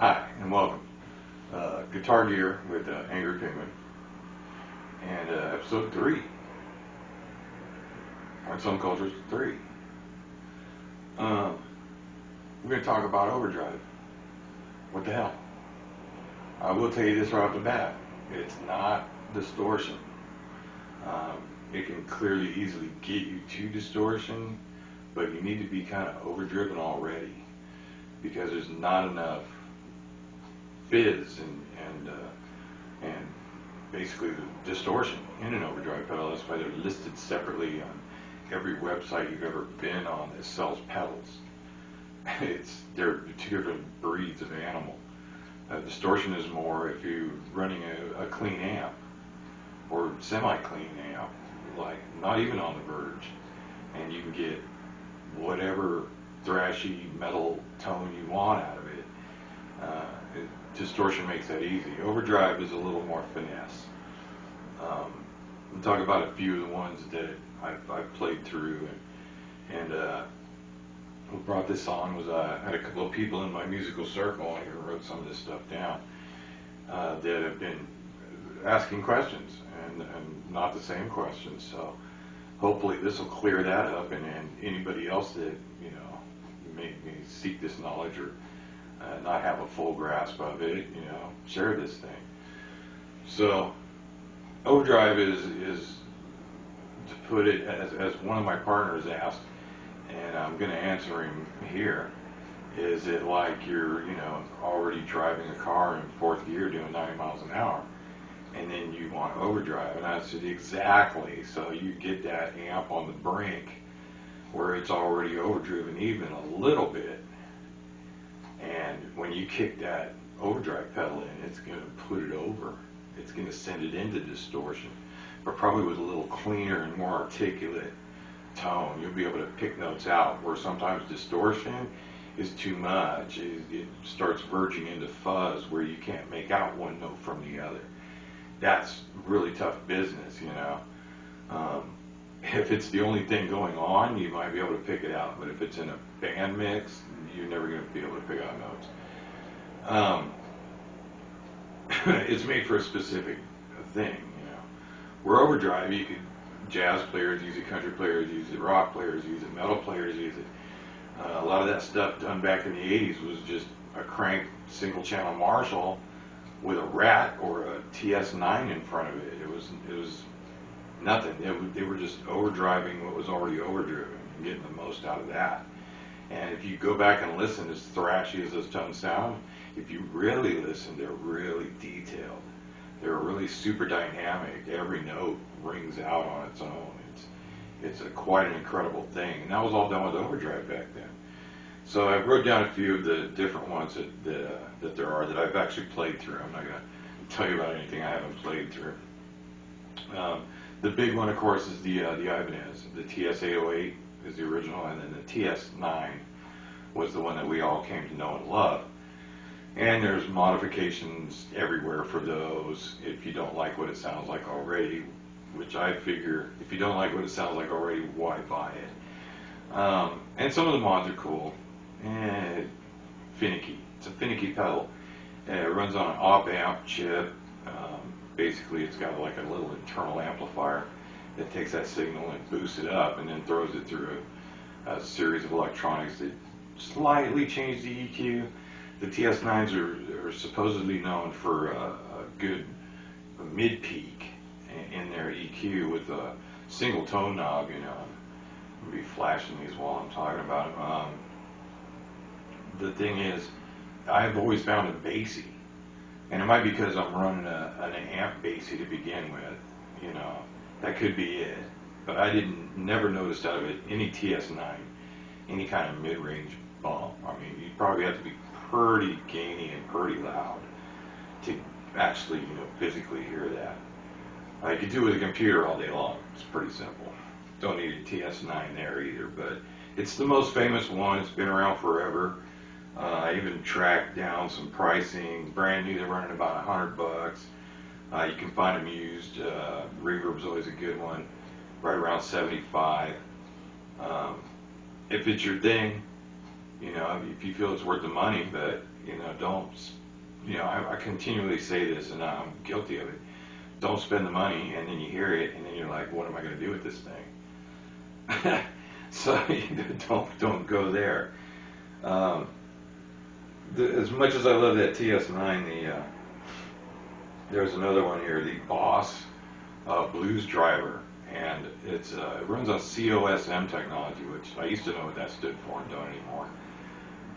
Hi, and welcome. Guitar Gear with Angry Penguin, and episode 3. On Some Cultures 3. We're going to talk about overdrive. What the hell? I will tell you this right off the bat. It's not distortion. It can clearly easily get you to distortion, but you need to be kind of overdriven already, because there's not enough fizz and basically the distortion in an overdrive pedal. That's why they're listed separately on every website you've ever been on that sells pedals. They're two different breeds of animal. Distortion is more if you're running a clean amp or semi-clean amp, like not even on the verge, and you can get whatever thrashy metal tone you want out of it. Distortion makes that easy. Overdrive is a little more finesse. We'll talk about a few of the ones that I've played through, and who brought this on was I had a couple of people in my musical circle who wrote some of this stuff down that have been asking questions and not the same questions. So hopefully this will clear that up, and anybody else that may seek this knowledge or not have a full grasp of it, share this thing. So overdrive is to put it as one of my partners asked, and I'm going to answer him here. Is it like you're already driving a car in fourth gear doing 90 miles an hour, and then you want overdrive? And I said exactly. So you get that amp on the brink where it's already overdriven even a little bit, and when you kick that overdrive pedal in, it's going to put it over. It's going to send it into distortion, but probably with a little cleaner and more articulate tone. You'll be able to pick notes out where sometimes distortion is too much. It starts verging into fuzz where you can't make out one note from the other. That's really tough business, If it's the only thing going on, you might be able to pick it out, but if it's in a band mix, you're never going to be able to pick out notes. It's made for a specific thing, Where overdrive, you could, jazz players use it, country players use it, rock players use it, metal players use it. A lot of that stuff done back in the 80s was just a crank single channel Marshall with a Rat or a TS9 in front of it. It was nothing. They were just overdriving what was already overdriven and getting the most out of that. And if you go back and listen, as thrashy as those tones sound, if you really listen, they're really detailed. They're really super dynamic. Every note rings out on its own. It's quite an incredible thing. And that was all done with overdrive back then. So I wrote down a few of the different ones that there are that I've actually played through. I'm not going to tell you about anything I haven't played through. The big one, of course, is the Ibanez. The TS-808 is the original, and then the TS9 was the one that we all came to know and love. And there's modifications everywhere for those if you don't like what it sounds like already, which I figure if you don't like what it sounds like already, why buy it? And some of the mods are cool. Finicky. It's a finicky pedal. It runs on an op-amp chip. Basically, it's got like a little internal amplifier that takes that signal and boosts it up and then throws it through a series of electronics that slightly change the EQ. The TS9s are supposedly known for a good mid-peak in their EQ with a single tone knob, I'll be flashing these while I'm talking about them. The thing is, I've always found it bassy. And it might be because I'm running an amp bassy to begin with, that could be it. But I never noticed out of it any TS9, any kind of mid-range bump. I mean, you probably have to be pretty gainy and pretty loud to actually, physically hear that. I could do it with a computer all day long. It's pretty simple. Don't need a TS9 there either, but it's the most famous one. It's been around forever. I even tracked down some pricing. Brand new, they're running about $100. You can find them used. Reverb's always a good one, right around $75. If it's your thing, You know, if you feel it's worth the money, but you know, don't. You know, I continually say this, and I'm guilty of it. Don't spend the money, and then you hear it, and then you're like, what am I going to do with this thing? So don't go there. Um, as much as I love that TS9, there's another one here, the Boss Blues Driver, and it runs on COSM technology, which I used to know what that stood for and don't anymore.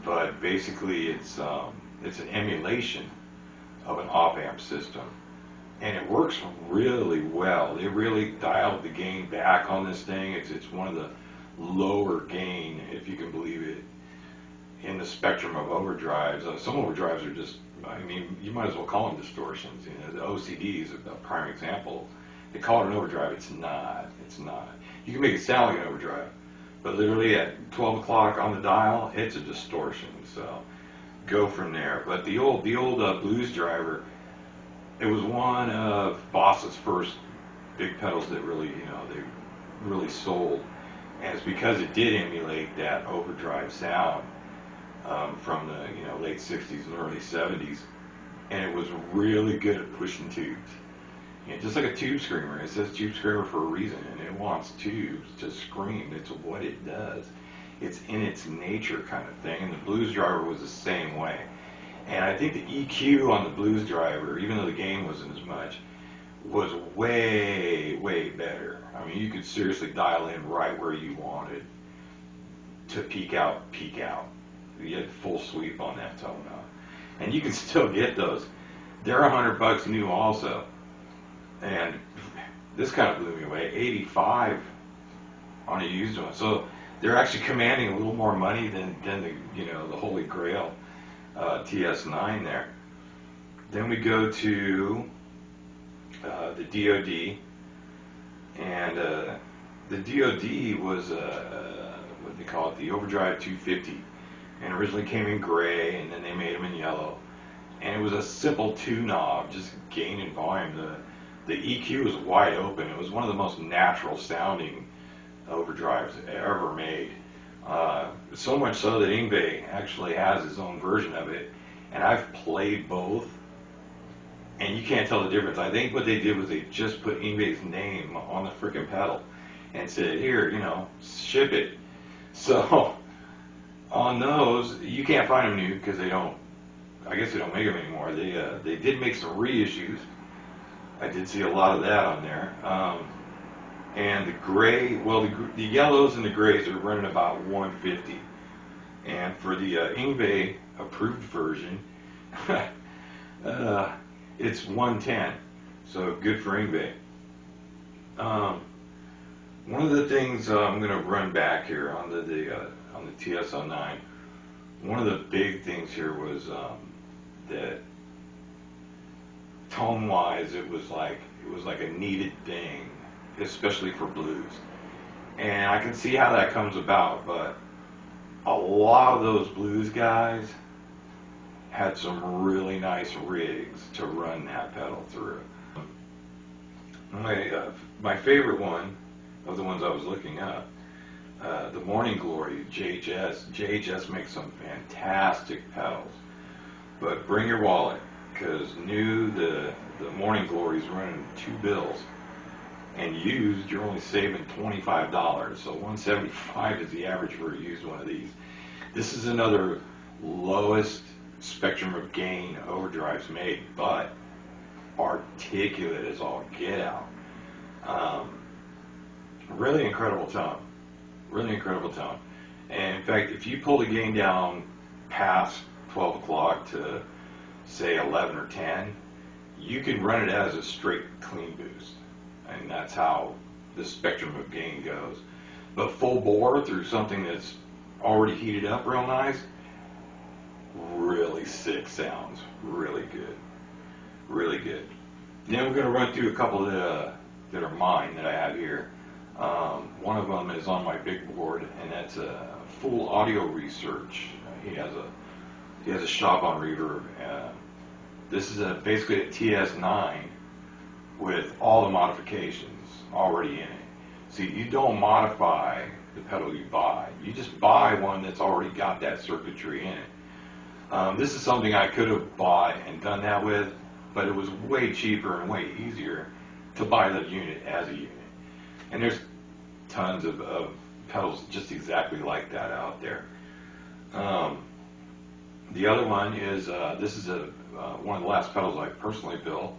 But basically, it's an emulation of an op-amp system, and it works really well. They really dialed the gain back on this thing. It's one of the lower gain, if you can believe it, in the spectrum of overdrives. Some overdrives are just, I mean, you might as well call them distortions. You know, the OCD is a prime example. They call it an overdrive. It's not. It's not. You can make it sound like an overdrive, but literally at 12 o'clock on the dial, it's a distortion. So go from there. But the old Blues Driver, it was one of Boss's first big pedals that really, you know, they really sold. And it's because it did emulate that overdrive sound from the, you know, late 60s and early 70s, and it was really good at pushing tubes. You know, just like a tube screamer. It says tube screamer for a reason, and it wants tubes to scream. It's what it does. It's in its nature kind of thing, and the Blues Driver was the same way. And I think the EQ on the Blues Driver, even though the gain wasn't as much, was way, way better. I mean, you could seriously dial in right where you wanted to peak out. You had full sweep on that tone up. And you can still get those. They're $100 new also. And this kind of blew me away. 85 on a used one. So they're actually commanding a little more money than the, you know, the Holy Grail TS9 there. Then we go to the DoD, and the DoD was what they call it, the Overdrive 250, and originally came in gray, and then they made them in yellow, and it was a simple two knob, just gain and volume. The EQ was wide open. It was one of the most natural sounding overdrives ever made. So much so that Ingve actually has his own version of it, and I've played both, and you can't tell the difference. I think what they did was they just put Ingve's name on the freaking pedal and said, here, you know, ship it. So on those, you can't find them new because they don't, I guess they don't make them anymore. They did make some reissues. I did see a lot of that on there. And the gray, well, the yellows and the grays are running about 150. And for the Ingve approved version, it's 110. So good for Ingve. One of the things I'm going to run back here on the TS09. One of the big things here was that tone-wise, it was like a needed thing, especially for blues. And I can see how that comes about, but a lot of those blues guys had some really nice rigs to run that pedal through. My favorite one of the ones I was looking up, the Morning Glory JHS. JHS makes some fantastic pedals, but bring your wallet, because new the Morning Glory's running $2, and used you're only saving $25. So $175 is the average for a used one of these. This is another lowest spectrum of gain overdrives made, but articulate as all get out. Really incredible tone. Really incredible tone. And in fact, if you pull the gain down past 12 o'clock to say 11 or 10, you can run it as a straight clean boost. And that's how the spectrum of gain goes. But full bore through something that's already heated up real nice, really sick sounds. Really good. Really good. Then we're going to run through a couple that are mine that I have here. One of them is on my big board, and that's a Full Audio Research. He has a shop on Reverb. This is basically a TS9 with all the modifications already in it. See, you don't modify the pedal you buy. You just buy one that's already got that circuitry in it. This is something I could have bought and done that with, but it was way cheaper and way easier to buy the unit as a unit. And there's tons of pedals just exactly like that out there. The other one is, this is one of the last pedals I personally built.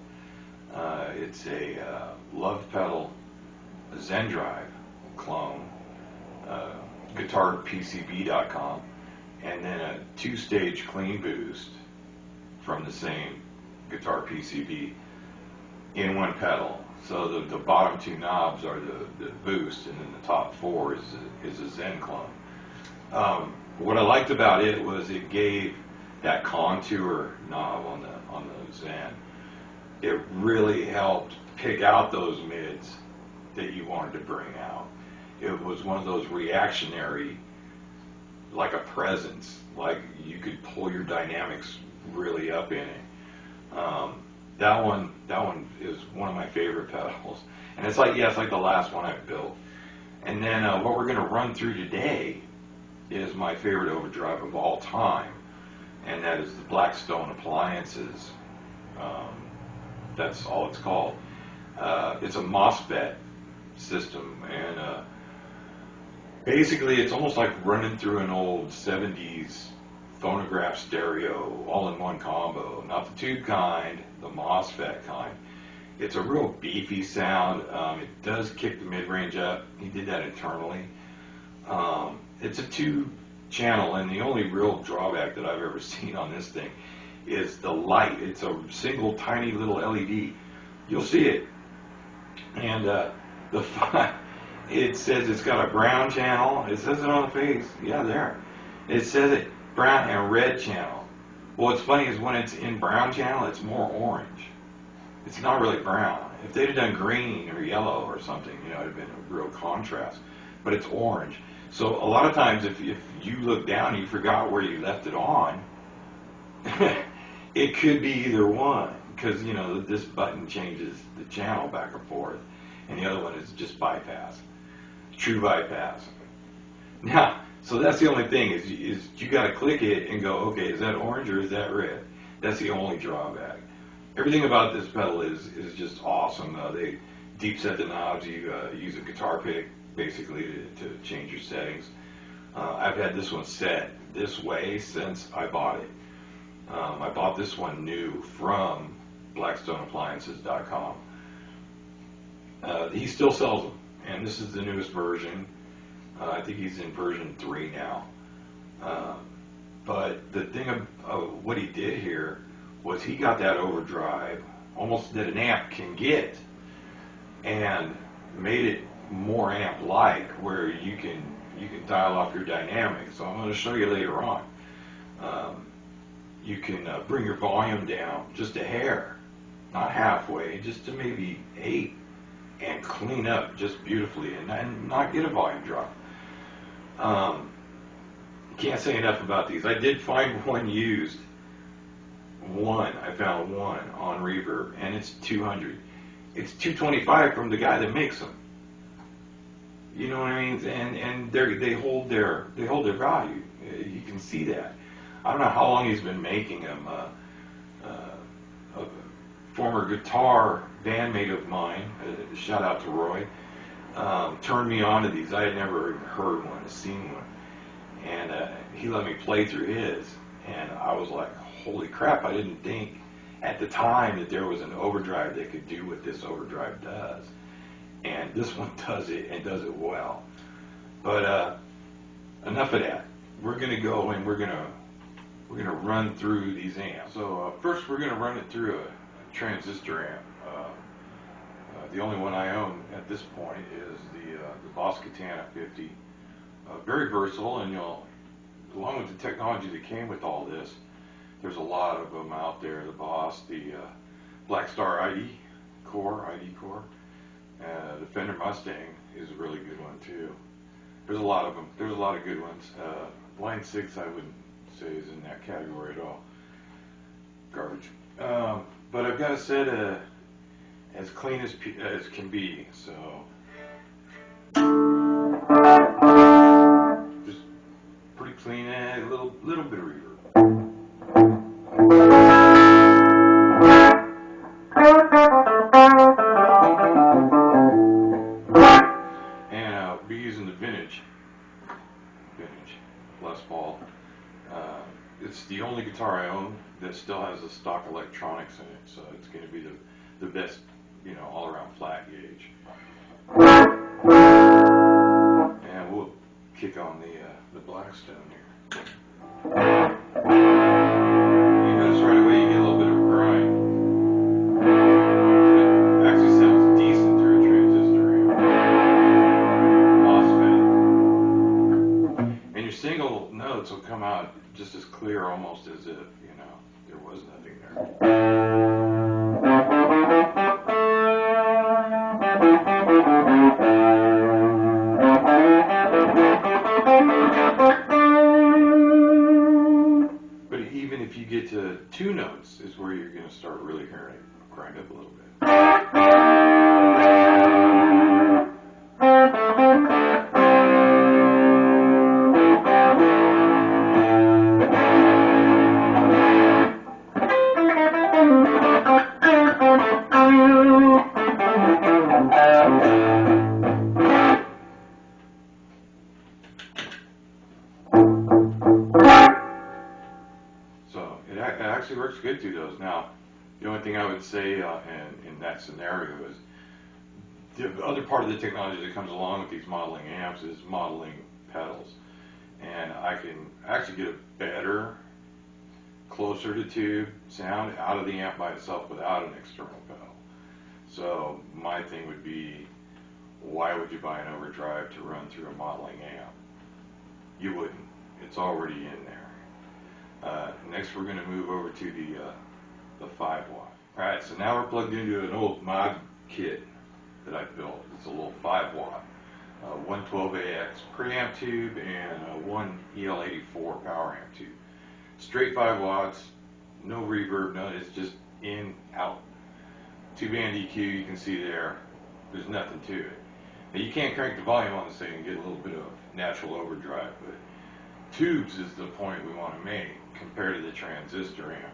It's a Love Pedal Overdrive clone, guitarpcb.com, and then a 2-stage clean boost from the same guitar PCB in one pedal. So the bottom 2 knobs are the boost, and then the top 4 is a Zen clone. What I liked about it was it gave that contour knob on the Zen. It really helped pick out those mids that you wanted to bring out. It was one of those reactionary, like a presence, like you could pull your dynamics really up in it. That one is one of my favorite pedals, and it's like the last one I've built. And then what we're going to run through today is my favorite overdrive of all time, and that is the Blackstone Appliances. That's all it's called. It's a MOSFET system, and basically it's almost like running through an old 70s phonograph stereo all in one combo. Not the tube kind, the MOSFET kind. It's a real beefy sound. It does kick the mid-range up. He did that internally. It's a 2-channel, and the only real drawback that I've ever seen on this thing is the light. It's a single tiny little LED. You'll see it. And it says it's got a brown channel. It says it on the face. Yeah, there. It says it brown and red channel. Well, what's funny is when it's in brown channel, it's more orange. It's not really brown. If they'd have done green or yellow or something, you know, it'd have been a real contrast. But it's orange. So a lot of times if you look down and you forgot where you left it on, it could be either one, because, you know, this button changes the channel back and forth, and the other one is just bypass, true bypass. Now, so that's the only thing is you got to click it and go, okay, is that orange or is that red? That's the only drawback. Everything about this pedal is just awesome. They deep set the knobs. You use a guitar pick basically to change your settings. I've had this one set this way since I bought it. I bought this one new from blackstoneappliances.com. He still sells them, and this is the newest version. I think he's in version 3 now. But the thing of what he did here was he got that overdrive almost that an amp can get, and made it more amp-like, where you can dial off your dynamics. So I'm going to show you later on. You can bring your volume down just a hair, not halfway, just to maybe 8, and clean up just beautifully, and not get a volume drop. Can't say enough about these. I did find one used. I found one on Reverb, and it's $200. It's $225 from the guy that makes them. You know what I mean? And they hold their value. You can see that. I don't know how long he's been making them. A former guitar bandmate of mine, shout out to Roy, turned me on to these. I had never heard one, seen one, and he let me play through his, and I was like, holy crap, I didn't think at the time that there was an overdrive that could do what this overdrive does. And this one does it, and does it well. But enough of that. We're going to go and we're going to run through these amps. So first we're going to run it through a transistor amp. The only one I own at this point is the Boss Katana 50. Very versatile, and along with the technology that came with all this, there's a lot of them out there. The Boss, the Black Star ID Core. The Fender Mustang is a really good one too. There's a lot of them. There's a lot of good ones. Line 6 I wouldn't say is in that category at all. Garbage. But I've got a set as clean as can be. So. little bit of reverb. And I'll be using the vintage Les Paul. It's the only guitar I own that still has the stock electronics in it, so it's going to be the best, all around flat gauge. And we'll kick on the Blackstone here. You notice right away you get a little bit of a grind. It actually sounds decent through a transistor amp. MOSFET. And your single notes will come out just as clear, almost as if, there was nothing there. But even if you get to two notes is where you're going to start really hearing it grind up a little bit. It actually works good through those. Now, the only thing I would say in that scenario is the other part of the technology that comes along with these modeling amps is modeling pedals. And I can actually get a better, closer to tube sound out of the amp by itself without an external pedal. So my thing would be, why would you buy an Overdrive to run through a modeling amp? You wouldn't. It's already in there. Next we're going to move over to the 5 watt. Alright, so now we're plugged into an old mod kit that I built. It's a little 5 watt, 112AX preamp tube and one EL84 power amp tube. Straight 5 watts, no reverb, none, it's just in, out. 2-band EQ, you can see there's nothing to it. Now you can't crank the volume on this thing and get a little bit of natural overdrive, but tubes is the point we want to make compared to the transistor amp.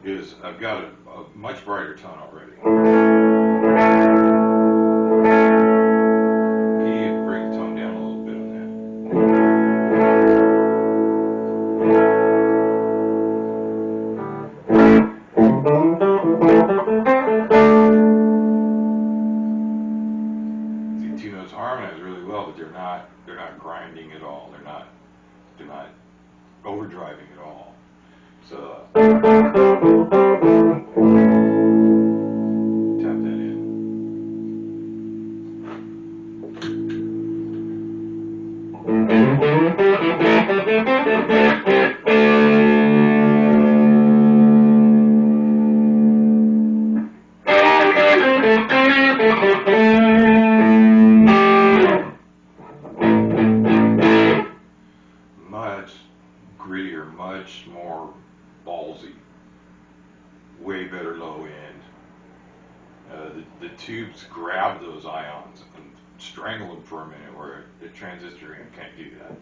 Is I've got a much brighter tone already. Can you bring the tone down a little bit on that? See, two notes harmonize really well, but they're not grinding at all. They're not overdriving at all. So tap that in. Much grittier, much more ballsy, way better low end. The tubes grab those ions and strangle them for a minute, where the transistor amp can't do that.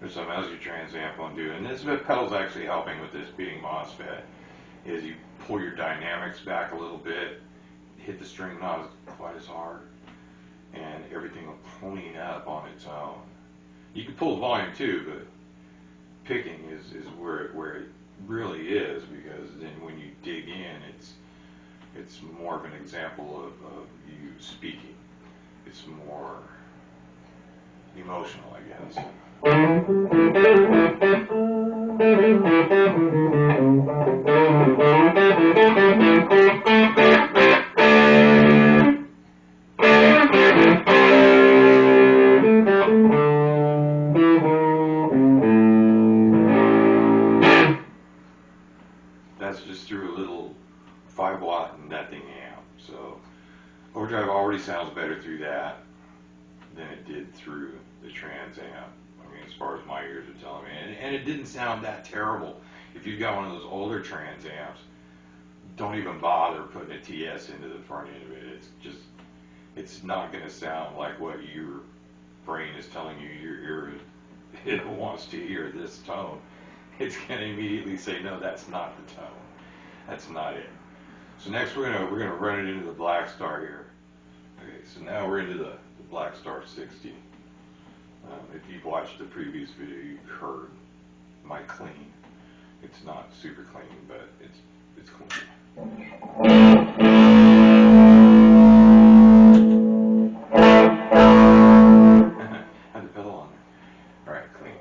There's some Esger Trans amp on doing, and this pedal's actually helping with this being MOSFET, is you pull your dynamics back a little bit, hit the string not quite as hard, and everything will clean up on its own. You can pull the volume too, but picking is where it really is, because then when you dig in, it's more of an example of you speaking. It's more emotional, I guess. Overdrive already sounds better through that than it did through the Trans Amp. I mean, as far as my ears are telling me, and it didn't sound that terrible. If you've got one of those older Trans Amps, don't even bother putting a TS into the front end of it. It's not going to sound like what your brain is telling you your ear it wants to hear this tone. It's going to immediately say, no, that's not the tone. That's not it. So next we're gonna run it into the Black Star here. Okay, so now we're into the Black Star 60. If you've watched the previous video, you've heard my clean. It's not super clean, but it's clean. Had the pedal on there. All right, clean.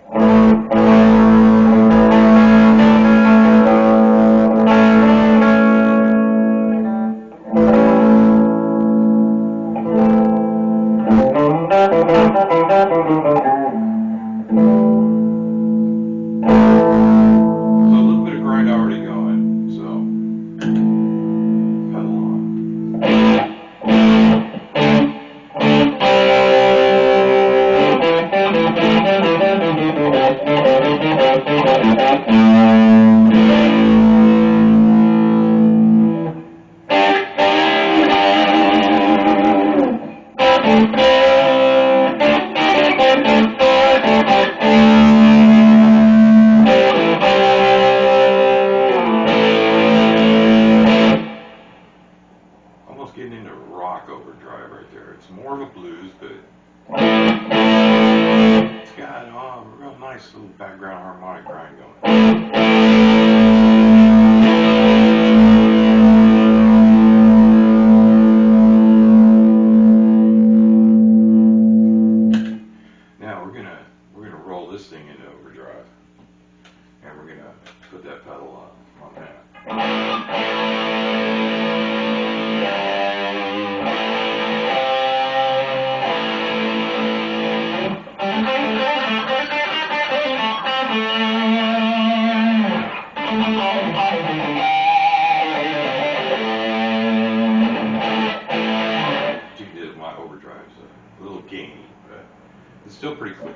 Getting into rock overdrive right there. It's more of a blues, but it's got a real nice little background harmonic grind going. Now we're gonna roll this thing into overdrive, and we're gonna put that pedal on that. My overdrive's a little gainy, but it's still pretty clear.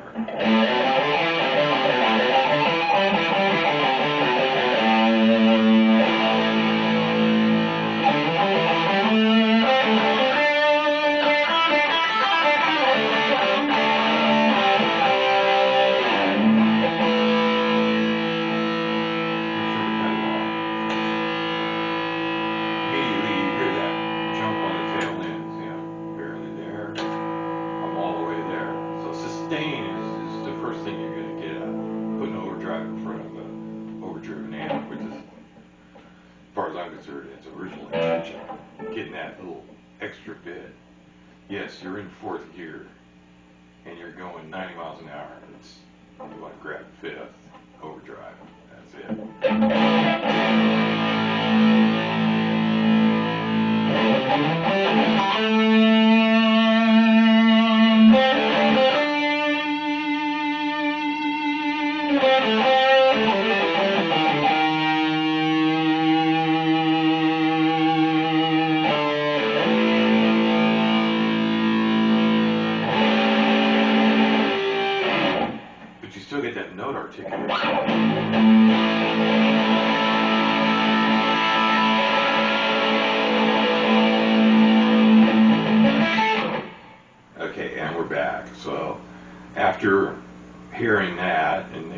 Sustain is the first thing you're going to get putting overdrive in front of an overdriven amp, which is, as far as I'm concerned, its original intention. Getting that little extra bit. Yes, you're in fourth gear and you're going 90 miles an hour. You want to grab fifth, overdrive. That's it. Still get that note articulation. Okay, and we're back. So after hearing that and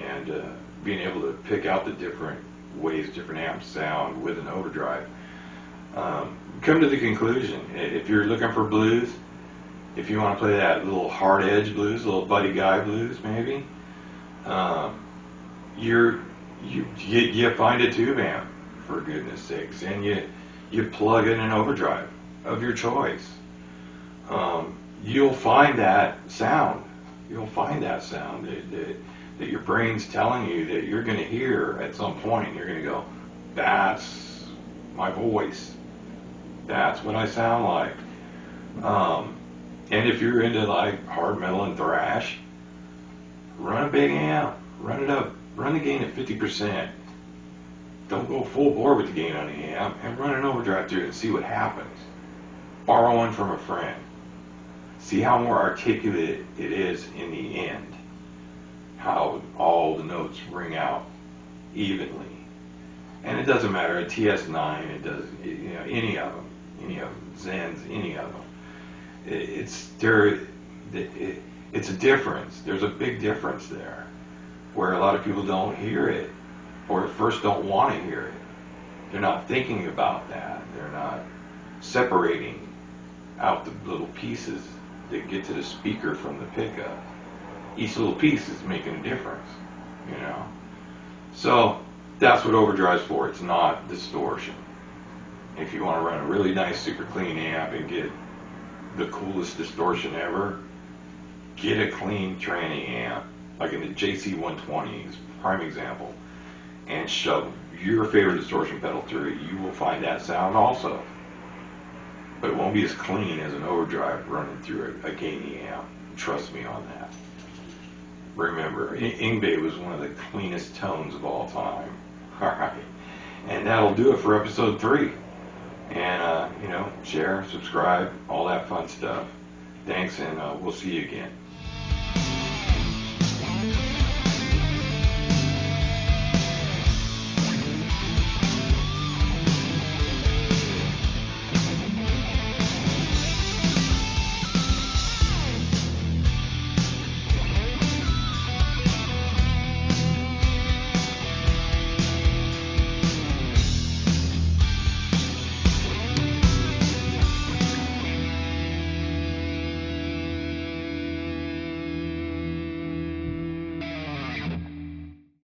being able to pick out the different ways different amps sound with an overdrive, come to the conclusion, if you're looking for blues, if you want to play that little hard edge blues, little Buddy Guy blues maybe, you find a tube amp, for goodness sakes, and you plug in an overdrive of your choice. You'll find that sound. You'll find that sound that your brain's telling you that you're going to hear at some point. You're going to go, that's my voice. That's what I sound like. And if you're into like hard metal and thrash, run a big amp, run it up, run the gain at 50%. Don't go full bore with the gain on the amp, and run an overdrive through it and see what happens. Borrow one from a friend. See how more articulate it is in the end. How all the notes ring out evenly. And it doesn't matter, a TS9, it does, any of them, Zens, any of them. It's a difference. There's a big difference there, where a lot of people don't hear it, or at first don't want to hear it. They're not thinking about that. They're not separating out the little pieces that get to the speaker from the pickup. Each little piece is making a difference, So that's what Overdrive's for. It's not distortion. If you want to run a really nice, super clean amp and get the coolest distortion ever, get a clean tranny amp, like in the JC120 is a prime example, and shove your favorite distortion pedal through it. You will find that sound also. But it won't be as clean as an Overdrive running through a gainy amp. Trust me on that. Remember, Ingve was one of the cleanest tones of all time. Alright. And that'll do it for episode 3. And, share, subscribe, all that fun stuff. Thanks, and we'll see you again.